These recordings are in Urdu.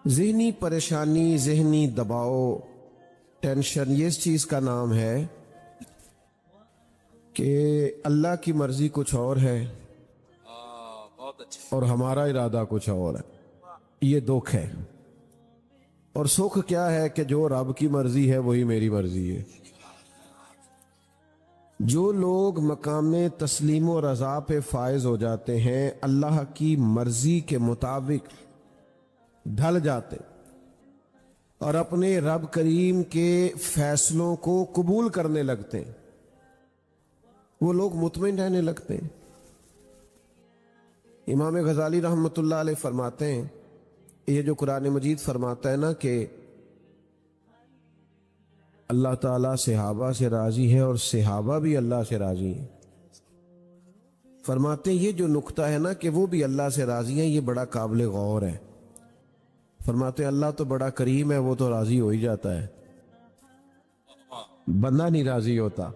ذہنی پریشانی، ذہنی دباؤ، ٹینشن، یہ اس چیز کا نام ہے کہ اللہ کی مرضی کچھ اور ہے اور ہمارا ارادہ کچھ اور ہے. یہ دکھ ہے. اور سکھ کیا ہے کہ جو رب کی مرضی ہے وہی میری مرضی ہے. جو لوگ مقام تسلیم و رضا پہ فائز ہو جاتے ہیں، اللہ کی مرضی کے مطابق ڈھل جاتے اور اپنے رب کریم کے فیصلوں کو قبول کرنے لگتے ہیں، وہ لوگ مطمئن رہنے لگتے ہیں. امام غزالی رحمۃ اللہ علیہ فرماتے ہیں، یہ جو قرآن مجید فرماتا ہے نا کہ اللہ تعالیٰ صحابہ سے راضی ہے اور صحابہ بھی اللہ سے راضی ہیں، فرماتے ہیں یہ جو نقطہ ہے نا کہ وہ بھی اللہ سے راضی ہیں، یہ بڑا قابل غور ہے. فرماتے ہیں اللہ تو بڑا کریم ہے، وہ تو راضی ہو ہی جاتا ہے، بندہ نہیں راضی ہوتا.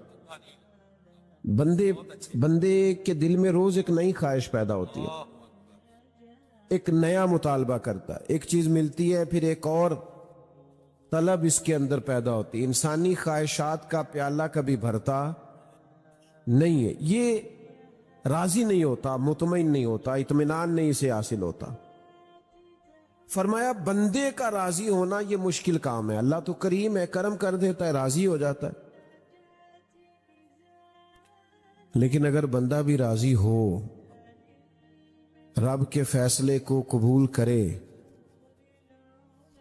بندے کے دل میں روز ایک نئی خواہش پیدا ہوتی ہے، ایک نیا مطالبہ کرتا ہے، ایک چیز ملتی ہے پھر ایک اور طلب اس کے اندر پیدا ہوتی ہے. انسانی خواہشات کا پیالہ کبھی بھرتا نہیں ہے، یہ راضی نہیں ہوتا، مطمئن نہیں ہوتا، اطمینان نہیں اسے حاصل ہوتا. فرمایا بندے کا راضی ہونا یہ مشکل کام ہے. اللہ تو کریم ہے، کرم کر دیتا ہے، راضی ہو جاتا ہے. لیکن اگر بندہ بھی راضی ہو، رب کے فیصلے کو قبول کرے،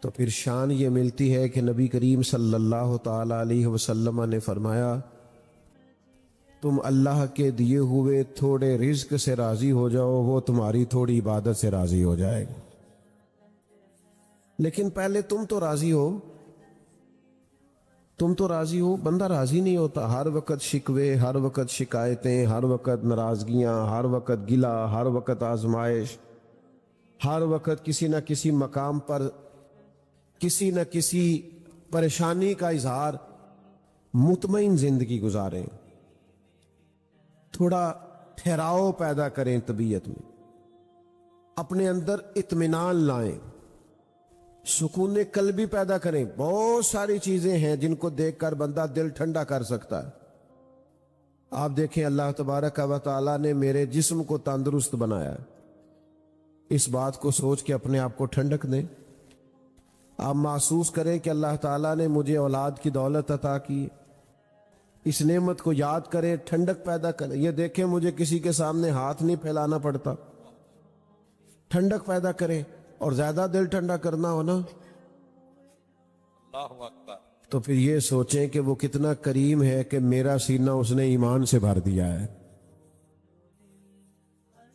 تو پھر شان یہ ملتی ہے کہ نبی کریم صلی اللہ تعالی علیہ وسلم نے فرمایا تم اللہ کے دیے ہوئے تھوڑے رزق سے راضی ہو جاؤ، وہ تمہاری تھوڑی عبادت سے راضی ہو جائے گا. لیکن پہلے تم تو راضی ہو، تم تو راضی ہو. بندہ راضی نہیں ہوتا، ہر وقت شکوے، ہر وقت شکایتیں، ہر وقت ناراضگیاں، ہر وقت گلہ، ہر وقت آزمائش، ہر وقت کسی نہ کسی مقام پر کسی نہ کسی پریشانی کا اظہار. مطمئن زندگی گزاریں، تھوڑا ٹھہراؤ پیدا کریں طبیعت میں، اپنے اندر اطمینان لائیں، سکون قلبی پیدا کریں. بہت ساری چیزیں ہیں جن کو دیکھ کر بندہ دل ٹھنڈا کر سکتا ہے. آپ دیکھیں اللہ تبارک و تعالیٰ نے میرے جسم کو تندرست بنایا ہے، اس بات کو سوچ کے اپنے آپ کو ٹھنڈک دیں. آپ محسوس کریں کہ اللہ تعالیٰ نے مجھے اولاد کی دولت عطا کی، اس نعمت کو یاد کریں، ٹھنڈک پیدا کریں. یہ دیکھیں مجھے کسی کے سامنے ہاتھ نہیں پھیلانا پڑتا، ٹھنڈک پیدا کریں. اور زیادہ دل ٹھنڈا کرنا ہو نا اللہ اکبر، تو پھر یہ سوچیں کہ وہ کتنا کریم ہے کہ میرا سینہ اس نے ایمان سے بھر دیا ہے.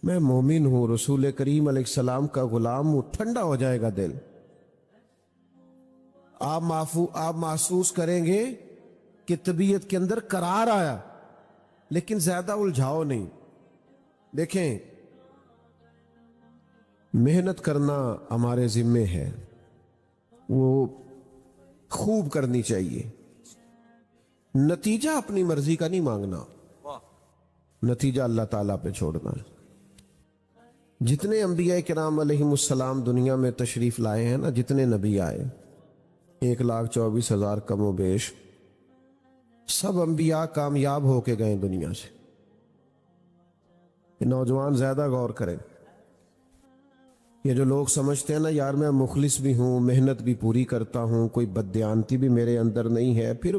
میں مومن ہوں، رسول کریم علیہ السلام کا غلام ہوں، ٹھنڈا ہو جائے گا دل. آپ محسوس کریں گے کہ طبیعت کے اندر قرار آیا، لیکن زیادہ الجھاؤ نہیں. دیکھیں محنت کرنا ہمارے ذمے ہے، وہ خوب کرنی چاہیے. نتیجہ اپنی مرضی کا نہیں مانگنا، نتیجہ اللہ تعالیٰ پہ چھوڑنا ہے. جتنے انبیاء کرام علیہم السلام دنیا میں تشریف لائے ہیں نا، جتنے نبی آئے 1,24,000 کم و بیش، سب انبیاء کامیاب ہو کے گئے دنیا سے. نوجوان زیادہ غور کریں. یہ جو لوگ سمجھتے ہیں نا یار میں مخلص بھی ہوں، محنت بھی پوری کرتا ہوں، کوئی بددیانتی بھی میرے اندر نہیں ہے، پھر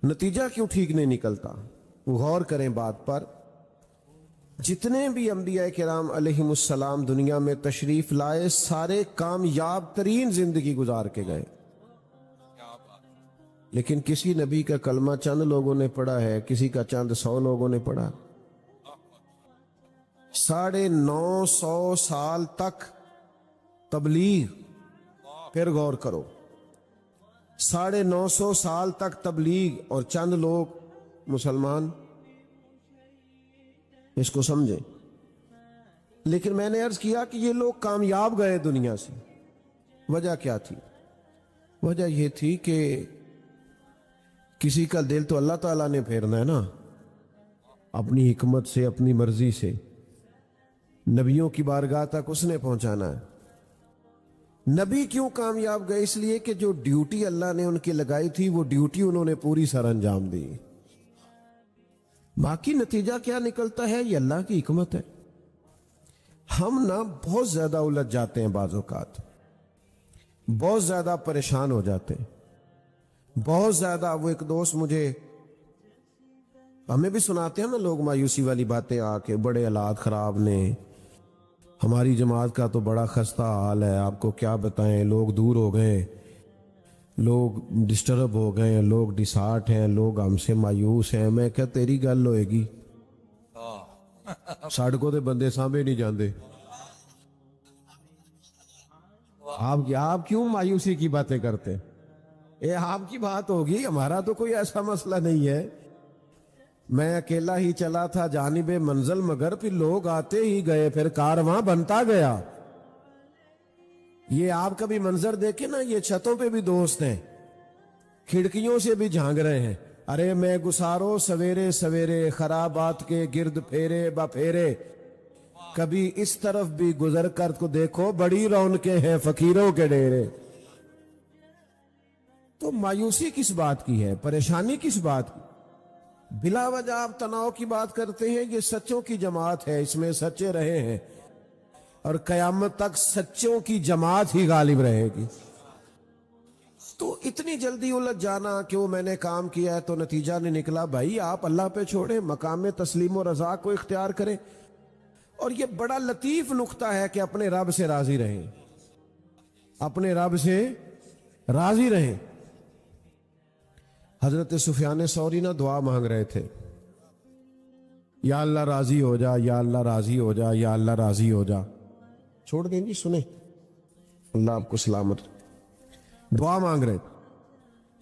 نتیجہ کیوں ٹھیک نہیں نکلتا؟ غور کریں بات پر. جتنے بھی انبیاء کرام علیہم السلام دنیا میں تشریف لائے، سارے کامیاب ترین زندگی گزار کے گئے. لیکن کسی نبی کا کلمہ چند لوگوں نے پڑھا ہے، کسی کا چند 100 لوگوں نے پڑھا. 950 سال تک تبلیغ. پھر غور کرو، 950 سال تک تبلیغ اور چند لوگ مسلمان. اس کو سمجھیں. لیکن میں نے عرض کیا کہ یہ لوگ کامیاب گئے دنیا سے. وجہ کیا تھی؟ وجہ یہ تھی کہ کسی کا دل تو اللہ تعالیٰ نے پھیرنا ہے نا، اپنی حکمت سے، اپنی مرضی سے. نبیوں کی بارگاہ تک اس نے پہنچانا ہے. نبی کیوں کامیاب گئے؟ اس لیے کہ جو ڈیوٹی اللہ نے ان کی لگائی تھی وہ ڈیوٹی انہوں نے پوری سر انجام دی. باقی نتیجہ کیا نکلتا ہے یہ اللہ کی حکمت ہے. ہم نا بہت زیادہ الجھ جاتے ہیں، بعض اوقات بہت زیادہ پریشان ہو جاتے ہیں، بہت زیادہ. وہ ایک دوست مجھے، ہمیں بھی سناتے ہیں نا لوگ مایوسی والی باتیں آ کے، بڑے حالات خراب نے، ہماری جماعت کا تو بڑا خستہ حال ہے، آپ کو کیا بتائیں، لوگ دور ہو گئے، لوگ ڈسٹرب ہو گئے ہیں، لوگ ڈسہارٹ ہیں، لوگ ہم سے مایوس ہیں. میں کہا تیری گل ہوئے گی، سڑکوں تے بندے سامنے نہیں جاندے. آپ کیوں مایوسی کی باتیں کرتے؟ یہ آپ کی بات ہوگی، ہمارا تو کوئی ایسا مسئلہ نہیں ہے. میں اکیلا ہی چلا تھا جانب منزل، مگر پھر لوگ آتے ہی گئے، پھر کارواں بنتا گیا. یہ آپ کا بھی منظر دیکھیں نا، یہ چھتوں پہ بھی دوست ہیں، کھڑکیوں سے بھی جھانک رہے ہیں. ارے میں گسارو سویرے سویرے، خرابات کے گرد پھیرے با پھیرے، کبھی اس طرف بھی گزر کر کو دیکھو، بڑی رونقیں ہیں فقیروں کے ڈیرے. تو مایوسی کس بات کی ہے؟ پریشانی کس بات کی؟ بلا وجہ آپ تناؤ کی بات کرتے ہیں. یہ سچوں کی جماعت ہے، اس میں سچے رہے ہیں، اور قیامت تک سچوں کی جماعت ہی غالب رہے گی. تو اتنی جلدی الجھ جانا کہ وہ میں نے کام کیا ہے تو نتیجہ نہیں نکلا. بھائی آپ اللہ پہ چھوڑیں، مقام تسلیم و رضا کو اختیار کریں. اور یہ بڑا لطیف نقطہ ہے کہ اپنے رب سے راضی رہیں، اپنے رب سے راضی رہیں. حضرت سفیان ثوری نہ دعا مانگ رہے تھے، یا اللہ راضی ہو جا، یا اللہ راضی ہو جا، یا اللہ راضی ہو جا. چھوڑ دیں جی، سنیں، اللہ آپ کو سلامت. دعا مانگ رہے تھے،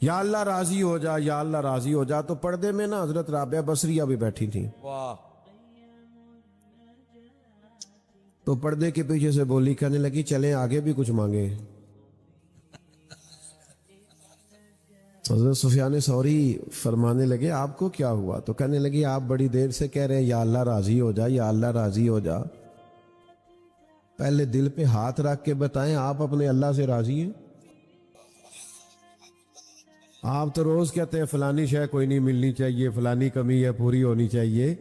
یا اللہ راضی ہو جا، یا اللہ راضی ہو جا. تو پردے میں نا حضرت رابعہ بصریہ بھی بیٹھی تھیں. تو پردے کے پیچھے سے بولی، کہنے لگی چلیں آگے بھی کچھ مانگے. حضرت سفیان ثوری فرمانے لگے آپ کو کیا ہوا؟ تو کہنے لگی آپ بڑی دیر سے کہہ رہے ہیں یا اللہ راضی ہو جا، یا اللہ راضی ہو جا. پہلے دل پہ ہاتھ رکھ کے بتائیں آپ اپنے اللہ سے راضی ہیں؟ آپ تو روز کہتے ہیں فلانی شے کوئی نہیں ملنی چاہیے، فلانی کمی ہے پوری ہونی چاہیے.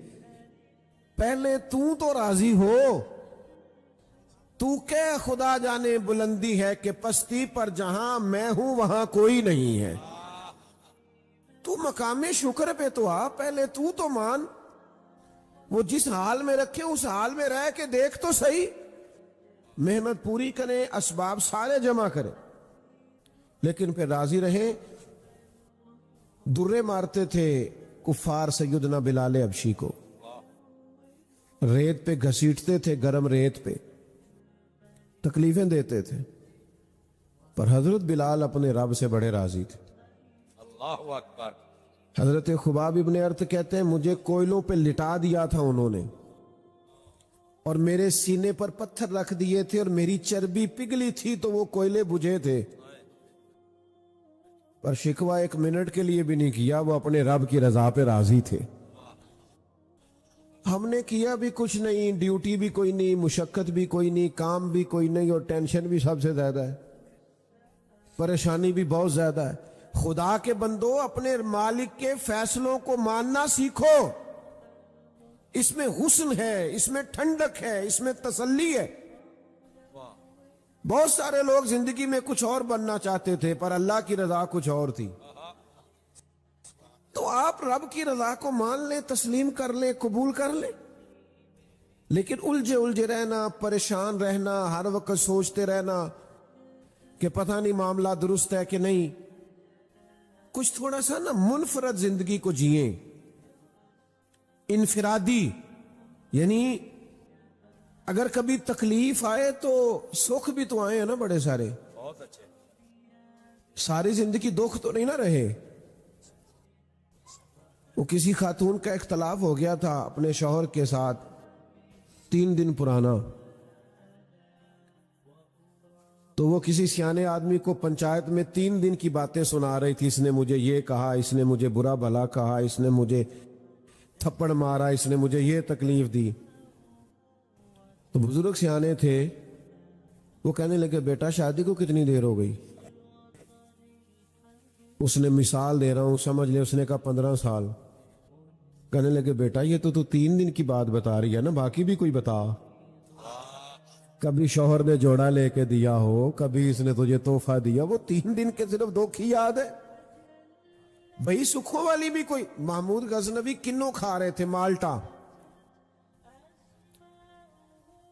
پہلے تو راضی ہو. تو کہ خدا جانے بلندی ہے کہ پستی پر جہاں میں ہوں وہاں کوئی نہیں ہے. تو مقام شکر پہ تو آ، پہلے تو مان. وہ جس حال میں رکھے اس حال میں رہ کے دیکھ تو صحیح. محنت پوری کریں، اسباب سارے جمع کریں، لیکن پھر راضی رہیں. درے مارتے تھے کفار سیدنا بلال حبشی کو، ریت پہ گھسیٹتے تھے، گرم ریت پہ تکلیفیں دیتے تھے، پر حضرت بلال اپنے رب سے بڑے راضی تھے. اللہ اکبر. حضرت خباب ابن ارت کہتے ہیں مجھے کوئلوں پہ لٹا دیا تھا انہوں نے، اور میرے سینے پر پتھر رکھ دیے تھے، اور میری چربی پگھلی تھی تو وہ کوئلے بجھے تھے، پر شکوہ ایک منٹ کے لیے بھی نہیں کیا. وہ اپنے رب کی رضا پہ راضی تھے. ہم نے کیا بھی کچھ نہیں، ڈیوٹی بھی کوئی نہیں، مشقت بھی کوئی نہیں، کام بھی کوئی نہیں، اور ٹینشن بھی سب سے زیادہ ہے، پریشانی بھی بہت زیادہ ہے. خدا کے بندو اپنے مالک کے فیصلوں کو ماننا سیکھو. اس میں حسن ہے، اس میں ٹھنڈک ہے، اس میں تسلی ہے. بہت سارے لوگ زندگی میں کچھ اور بننا چاہتے تھے، پر اللہ کی رضا کچھ اور تھی. تو آپ رب کی رضا کو مان لیں، تسلیم کر لیں، قبول کر لیں. لیکن الجھے رہنا، پریشان رہنا، ہر وقت سوچتے رہنا کہ پتہ نہیں معاملہ درست ہے کہ نہیں. کچھ تھوڑا سا نا منفرد زندگی کو جئیں، انفرادی. یعنی اگر کبھی تکلیف آئے تو سکھ بھی تو آئے ہیں نا بڑے سارے. بہت اچھے. ساری زندگی دکھ تو نہیں نہ رہے. وہ کسی خاتون کا اختلاف ہو گیا تھا اپنے شوہر کے ساتھ، 3 دن پرانا. تو وہ کسی سیانے آدمی کو پنچایت میں 3 دن کی باتیں سنا رہی تھی. اس نے مجھے یہ کہا، اس نے مجھے برا بھلا کہا، اس نے مجھے تھپڑ مارا، اس نے مجھے یہ تکلیف دی. تو بزرگ سیانے تھے، وہ کہنے لگے بیٹا شادی کو کتنی دیر ہو گئی؟ اس نے مثال دے رہا ہوں سمجھ لے، اس نے کہا 15 سال۔ کہنے لگے بیٹا یہ تو 3 دن کی بات بتا رہی ہے نا، باقی بھی کوئی بتا۔ کبھی شوہر نے جوڑا لے کے دیا ہو، کبھی اس نے تجھے تحفہ دیا، وہ 3 دن کے صرف 2 کی یاد ہے بھئی؟ سکھوں والی بھی کوئی؟ محمود غزنوی کنوں کھا رہے تھے؟ مالٹا۔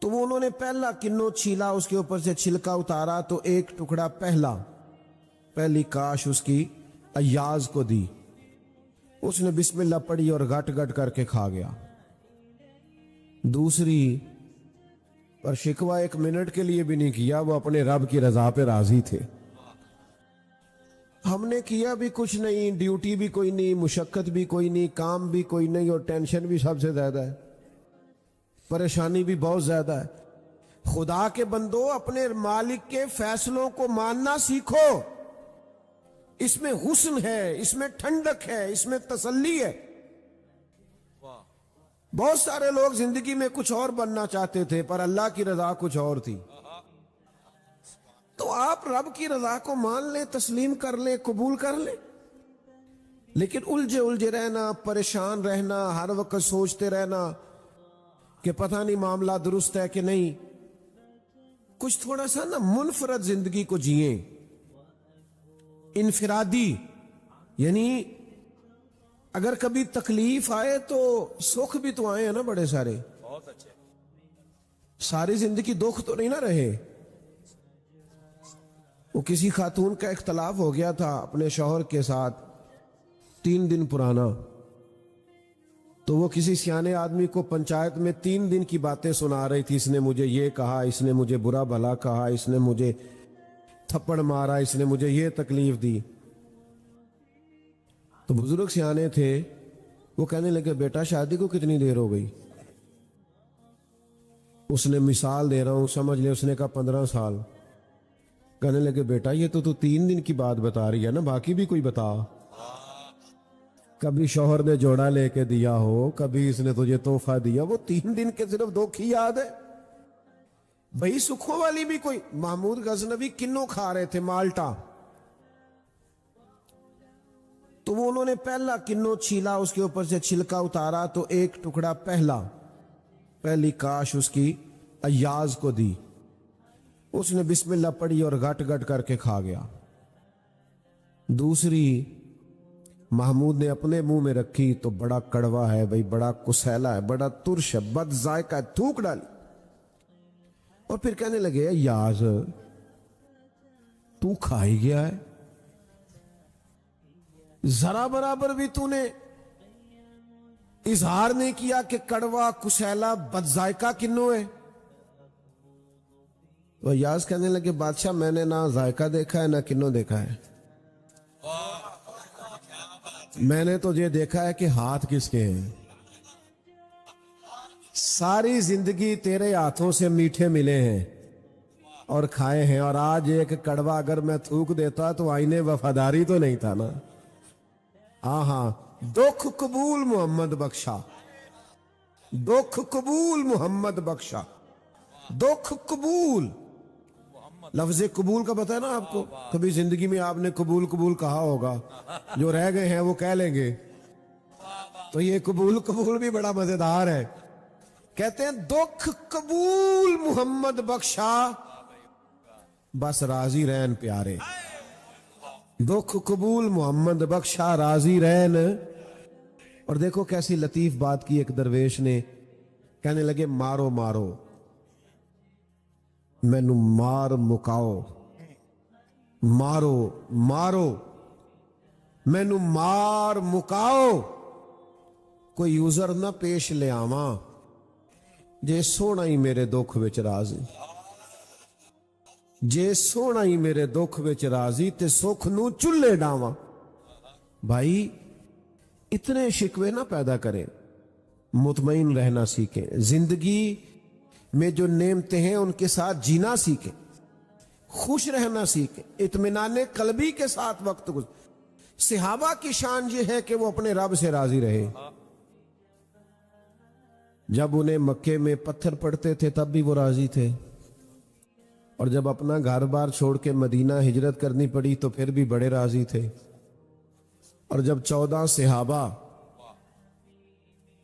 تو وہ انہوں نے پہلا کنوں چھیلا، اس کے اوپر سے چھلکا اتارا تو ایک ٹکڑا پہلی کاش اس کی ایاز کو دی۔ اس نے بسم اللہ پڑھی اور گٹ گٹ کر کے کھا گیا۔ دوسری پر شکوہ 1 منٹ کے لیے بھی نہیں کیا، وہ اپنے رب کی رضا پہ راضی تھے۔ ہم نے کیا بھی کچھ نہیں، ڈیوٹی بھی کوئی نہیں، مشقت بھی کوئی نہیں، کام بھی کوئی نہیں، اور ٹینشن بھی سب سے زیادہ ہے، پریشانی بھی بہت زیادہ ہے۔ خدا کے بندو، اپنے مالک کے فیصلوں کو ماننا سیکھو، اس میں حسن ہے، اس میں ٹھنڈک ہے، اس میں تسلی ہے۔ بہت سارے لوگ زندگی میں کچھ اور بننا چاہتے تھے، پر اللہ کی رضا کچھ اور تھی۔ تو آپ رب کی رضا کو مان لیں، تسلیم کر لیں، قبول کر لیں، لیکن الجھے رہنا، پریشان رہنا، ہر وقت سوچتے رہنا کہ پتہ نہیں معاملہ درست ہے کہ نہیں، کچھ تھوڑا سا نا منفرد زندگی کو جئیں، انفرادی۔ یعنی اگر کبھی تکلیف آئے تو سکھ بھی تو آئے ہیں نا بڑے سارے، بہت اچھے۔ ساری زندگی دکھ تو نہیں نہ رہے۔ وہ کسی خاتون کا اختلاف ہو گیا تھا اپنے شوہر کے ساتھ 3 دن پرانا، تو وہ کسی سیانے آدمی کو پنچایت میں 3 دن کی باتیں سنا رہی تھی، اس نے مجھے یہ کہا، اس نے مجھے برا بھلا کہا، اس نے مجھے تھپڑ مارا، اس نے مجھے یہ تکلیف دی۔ تو بزرگ سیانے تھے، وہ کہنے لگے بیٹا شادی کو کتنی دیر ہو گئی؟ اس نے مثال دے رہا ہوں سمجھ لے، اس نے کہا 15 سال۔ کہنے لگے بیٹا یہ تو 3 دن کی بات بتا رہی ہے نا، باقی بھی کوئی بتا۔ کبھی شوہر نے جوڑا لے کے دیا ہو، کبھی اس نے تجھے تحفہ دیا، وہ 3 دن کے صرف 2 کی یاد ہے بھئی؟ سکھوں والی بھی کوئی؟ محمود غزنوی کنوں کھا رہے تھے؟ مالٹا۔ تو وہ انہوں نے پہلا کنوں چھیلا، اس کے اوپر سے چھلکا اتارا تو ایک ٹکڑا پہلی کاش اس کی ایاز کو دی۔ اس نے بسم اللہ پڑھی اور گٹ گٹ کر کے کھا گیا۔ دوسری محمود نے اپنے منہ میں رکھی تو بڑا کڑوا ہے بھئی، بڑا کسیلا ہے، بڑا ترش ہے، بد ذائقہ ہے، تھوک ڈالی، اور پھر کہنے لگے ایاز تو کھا ہی گیا ہے، ذرا برابر بھی تو نے اظہار نہیں کیا کہ کڑوا، کسیلا، بد ذائقہ کنوں ہے۔ وہ ایاز کہنے لگے بادشاہ میں نے نہ ذائقہ دیکھا ہے نہ کنوں دیکھا ہے، میں نے تو یہ دیکھا ہے کہ ہاتھ کس کے ہیں۔ ساری زندگی تیرے ہاتھوں سے میٹھے ملے ہیں اور کھائے ہیں، اور آج ایک کڑوا اگر میں تھوک دیتا تو آئینے وفاداری تو نہیں تھا نا۔ ہاں، دکھ قبول محمد بخشا، دکھ قبول محمد بخشا، دکھ قبول۔ لفظ قبول کا پتہ ہے نا آپ کو؟ کبھی زندگی میں آپ نے قبول قبول کہا ہوگا، جو رہ گئے ہیں وہ کہہ لیں گے۔ تو یہ قبول بھی بڑا مزیدار ہے۔ کہتے ہیں دکھ قبول محمد بخشا، بس راضی رہن پیارے، دکھ قبول محمد بخشا، راضی رہن۔ اور دیکھو کیسی لطیف بات کی ایک درویش نے، کہنے لگے مارو مارو مینو مار مکاؤ، مارو مارو مینو مار مکاؤ، کوئی عذر نہ پیش لے آواں، جے سونا ہی میرے دکھ وچ راضی، جے سونا ہی میرے دکھ وچ راضی تے سکھ نو چلے ڈاواں۔ بھائی اتنے شکوے نہ پیدا کریں، مطمئن رہنا سیکھیں، زندگی میں جو نعمتیں ہیں ان کے ساتھ جینا سیکھیں، خوش رہنا سیکھیں، اطمینان قلبی کے ساتھ وقت گزاریں۔ صحابہ کی شان یہ ہے کہ وہ اپنے رب سے راضی رہے، جب انہیں مکے میں پتھر پڑتے تھے تب بھی وہ راضی تھے، اور جب اپنا گھر بار چھوڑ کے مدینہ ہجرت کرنی پڑی تو پھر بھی بڑے راضی تھے. اور جب 14 صحابہ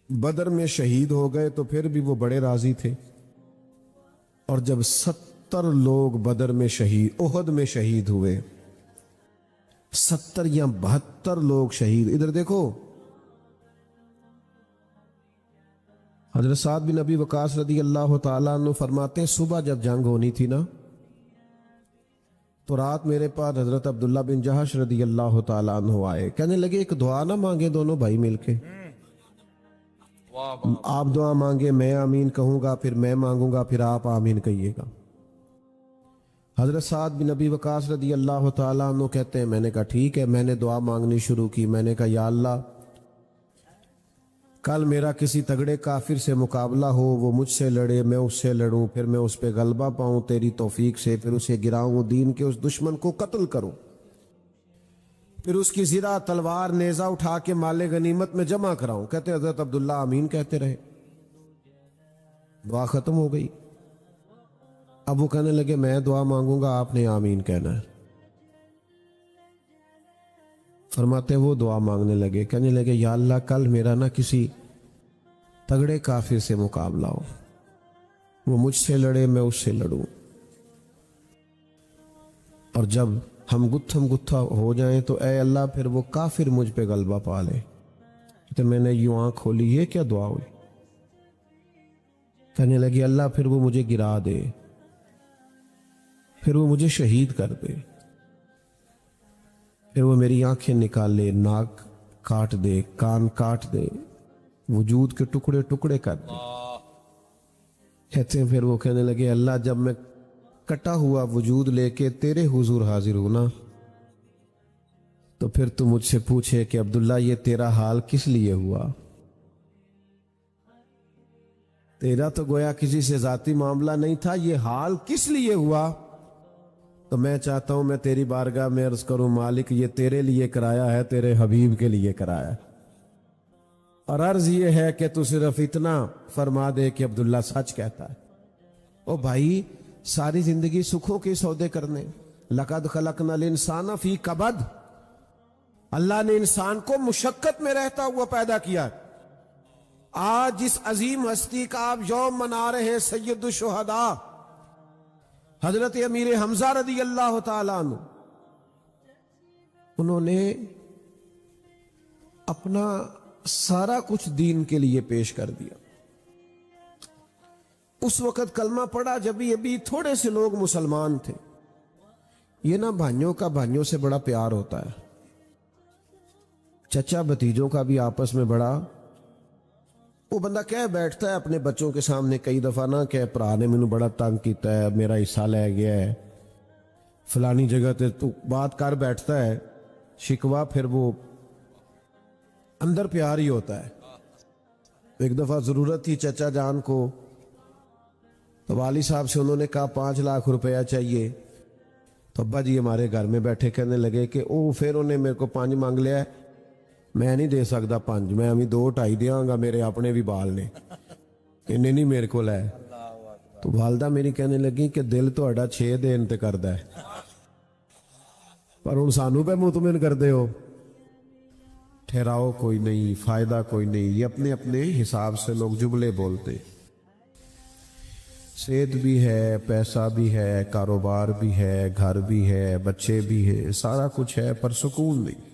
بدر میں شہید ہو گئے تو پھر بھی وہ بڑے راضی تھے. اور جب 70 لوگ بدر میں شہید، احد میں شہید ہوئے، 70 یا 72 لوگ شہید. ادھر دیکھو، حضرت سعد بن ابی وقاص رضی اللہ تعالیٰ عنہ فرماتے ہیں صبح جب جنگ ہونی تھی نا تو رات میرے پاس حضرت عبداللہ بن جہش رضی اللہ تعالیٰ عنہ آئے. کہنے لگے ایک دعا نہ مانگے دونوں بھائی مل کے؟ آپ دعا مانگے، میں آمین کہوں گا، پھر میں مانگوں گا، پھر آپ آمین کہیے گا. حضرت سعد بن ابی وقاص رضی اللہ تعالیٰ عنہ کہتے ہیں میں نے کہا ٹھیک ہے. میں نے دعا مانگنی شروع کی. میں نے کہا یا اللہ، کل میرا کسی تگڑے کافر سے مقابلہ ہو، وہ مجھ سے لڑے، میں اس سے لڑوں، پھر میں اس پہ غلبہ پاؤں تیری توفیق سے، پھر اسے گراؤں، دین کے اس دشمن کو قتل کروں، پھر اس کی زرہ، تلوار، نیزہ اٹھا کے مال غنیمت میں جمع کراؤں. کہتے حضرت عبداللہ آمین کہتے رہے. دعا ختم ہو گئی. اب وہ کہنے لگے میں دعا مانگوں گا، آپ نے آمین کہنا ہے. فرماتے وہ دعا مانگنے لگے. کہنے لگے یا اللہ، کل میرا نہ کسی تگڑے کافر سے مقابلہ ہو، وہ مجھ سے لڑے، میں اس سے لڑوں، اور جب ہم گتھم گتھا ہو جائیں تو اے اللہ پھر وہ کافر مجھ پہ غلبہ پا لے. تو میں نے یوں آنکھ کھولی، یہ کیا دعا ہوئی؟ کہنے لگی اللہ پھر وہ مجھے گرا دے، پھر وہ مجھے شہید کر دے، پھر وہ میری آنکھیں نکال لے، ناک کاٹ دے، کان کاٹ دے، وجود کے ٹکڑے ٹکڑے کر دے. کہتے ہیں پھر وہ کہنے لگے اللہ جب میں کٹا ہوا وجود لے کے تیرے حضور حاضر ہوں نا تو پھر تو مجھ سے پوچھے کہ عبداللہ یہ تیرا حال کس لیے ہوا؟ تیرا تو گویا کسی سے ذاتی معاملہ نہیں تھا، یہ حال کس لیے ہوا؟ تو میں چاہتا ہوں میں تیری بارگاہ میں عرض کروں مالک یہ تیرے لیے کرایا ہے، تیرے حبیب کے لیے کرایا ہے، اور عرض یہ ہے کہ تو صرف اتنا فرما دے کہ عبداللہ سچ کہتا ہے. او بھائی ساری زندگی سکھوں کے سودے کرنے. لقد خلقنا الانسان فی کبد، اللہ نے انسان کو مشقت میں رہتا ہوا پیدا کیا. آج جس عظیم ہستی کا آپ یوم منا رہے ہیں سید الشہداء حضرت امیر حمزہ رضی اللہ تعالیٰ عنہ، انہوں نے اپنا سارا کچھ دین کے لیے پیش کر دیا. اس وقت کلمہ پڑھا جب ابھی تھوڑے سے لوگ مسلمان تھے. یہ نا بھائیوں کا بھائیوں سے بڑا پیار ہوتا ہے، چچا بھتیجوں کا بھی آپس میں بڑا. وہ بندہ کہہ بیٹھتا ہے اپنے بچوں کے سامنے کئی دفعہ نا کہ پرا نے مینوں بڑا تنگ کیتا ہے، میرا حصہ لے گیا ہے فلانی جگہ تے، تو بات کر بیٹھتا ہے شکوہ، پھر وہ اندر پیار ہی ہوتا ہے. ایک دفعہ ضرورت تھی چچا جان کو، تو والی صاحب سے انہوں نے کہا 5 لاکھ روپیہ چاہیے. تو ابا جی ہمارے گھر میں بیٹھے کہنے لگے کہ او پھر انہیں میرے کو 5 مانگ لیا ہے، میں نہیں دے سکتا 5، میں ابھی 2-2.5 دیاں گا، میرے اپنے بھی بال نے، انہیں نہیں میرے کو لائے. تو والدہ میری کہنے لگی کہ دل تو اڈا 6 دین تے کردہ ہے پر ان سانو پہ مطمئن کر دے ہو. ٹھہراؤ کوئی نہیں، فائدہ کوئی نہیں، یہ اپنے اپنے حساب سے لوگ جملے بولتے. صحت بھی ہے، پیسہ بھی ہے، کاروبار بھی ہے، گھر بھی ہے، بچے بھی ہیں، سارا کچھ ہے پر سکون نہیں.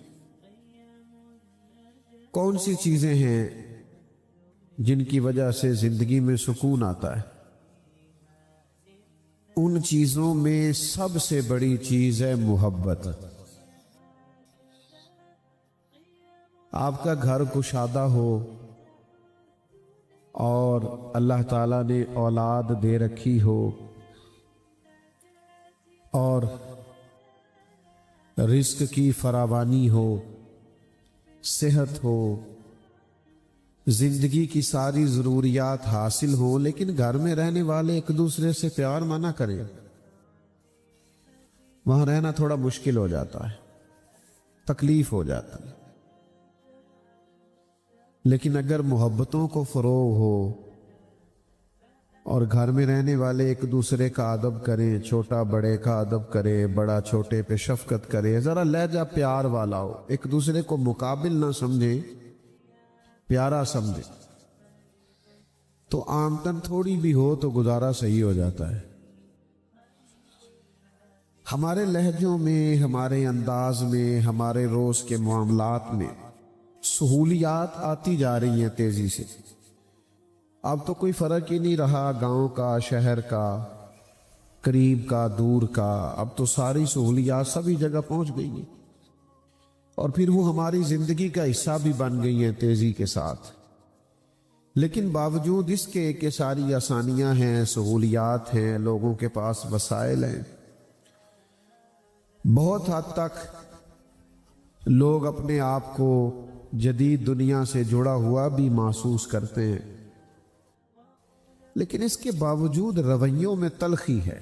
کون سی چیزیں ہیں جن کی وجہ سے زندگی میں سکون آتا ہے؟ ان چیزوں میں سب سے بڑی چیز ہے محبت. آپ کا گھر کشادہ ہو اور اللہ تعالیٰ نے اولاد دے رکھی ہو اور رزق کی فراوانی ہو، صحت ہو، زندگی کی ساری ضروریات حاصل ہو، لیکن گھر میں رہنے والے ایک دوسرے سے پیار منع کریں، وہاں رہنا تھوڑا مشکل ہو جاتا ہے، تکلیف ہو جاتی ہے. لیکن اگر محبتوں کو فروغ ہو اور گھر میں رہنے والے ایک دوسرے کا ادب کریں، چھوٹا بڑے کا ادب کرے، بڑا چھوٹے پہ شفقت کرے، ذرا لہجہ پیار والا ہو، ایک دوسرے کو مقابل نہ سمجھیں، پیارا سمجھیں، تو آمدن تھوڑی بھی ہو تو گزارا صحیح ہو جاتا ہے۔ ہمارے لہجوں میں، ہمارے انداز میں، ہمارے روز کے معاملات میں سہولیات آتی جا رہی ہیں تیزی سے۔ اب تو کوئی فرق ہی نہیں رہا گاؤں کا، شہر کا، قریب کا، دور کا، اب تو ساری سہولیات سبھی جگہ پہنچ گئی ہیں، اور پھر وہ ہماری زندگی کا حصہ بھی بن گئی ہیں تیزی کے ساتھ۔ لیکن باوجود اس کے کہ ساری آسانیاں ہیں، سہولیات ہیں، لوگوں کے پاس وسائل ہیں، بہت حد تک لوگ اپنے آپ کو جدید دنیا سے جڑا ہوا بھی محسوس کرتے ہیں، لیکن اس کے باوجود رویوں میں تلخی ہے،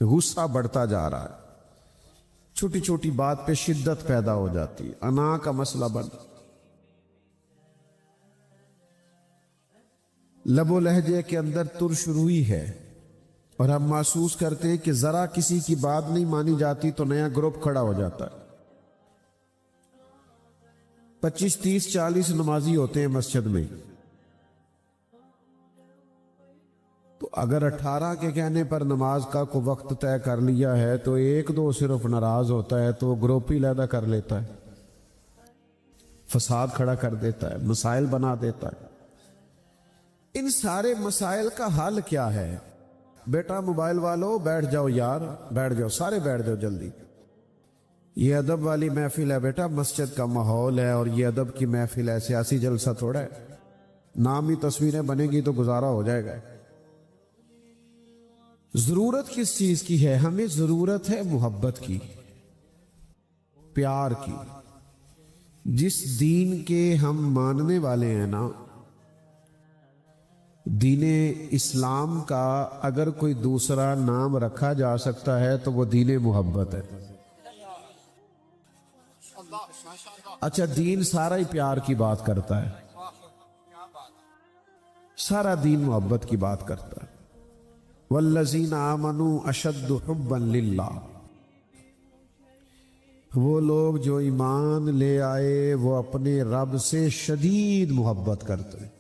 غصہ بڑھتا جا رہا ہے، چھوٹی چھوٹی بات پہ شدت پیدا ہو جاتی، انا کا مسئلہ بن، لب و لہجے کے اندر ترش روئی ہے، اور ہم محسوس کرتے ہیں کہ ذرا کسی کی بات نہیں مانی جاتی تو نیا گروپ کھڑا ہو جاتا ہے۔ 25 30 40 نمازی ہوتے ہیں مسجد میں، تو اگر 18 کے کہنے پر نماز کا کوئی وقت طے کر لیا ہے تو 1 2 صرف ناراض ہوتا ہے تو گروپ ہی علیحدہ کر لیتا ہے، فساد کھڑا کر دیتا ہے، مسائل بنا دیتا ہے۔ ان سارے مسائل کا حل کیا ہے؟ بیٹا موبائل والو بیٹھ جاؤ یار، بیٹھ جاؤ، سارے بیٹھ جاؤ جلدی، یہ ادب والی محفل ہے بیٹا، مسجد کا ماحول ہے، اور یہ ادب کی محفل ہے، سیاسی جلسہ تھوڑا ہے، نام ہی تصویریں بنے گی تو گزارا ہو جائے گا۔ ضرورت کس چیز کی ہے؟ ہمیں ضرورت ہے محبت کی، پیار کی۔ جس دین کے ہم ماننے والے ہیں نا، دین اسلام کا اگر کوئی دوسرا نام رکھا جا سکتا ہے تو وہ دین محبت ہے۔ اچھا، دین سارا ہی پیار کی بات کرتا ہے، سارا دین محبت کی بات کرتا ہے۔ والذین آمنوا اشد حبا للہ، وہ لوگ جو ایمان لے آئے وہ اپنے رب سے شدید محبت کرتے ہیں۔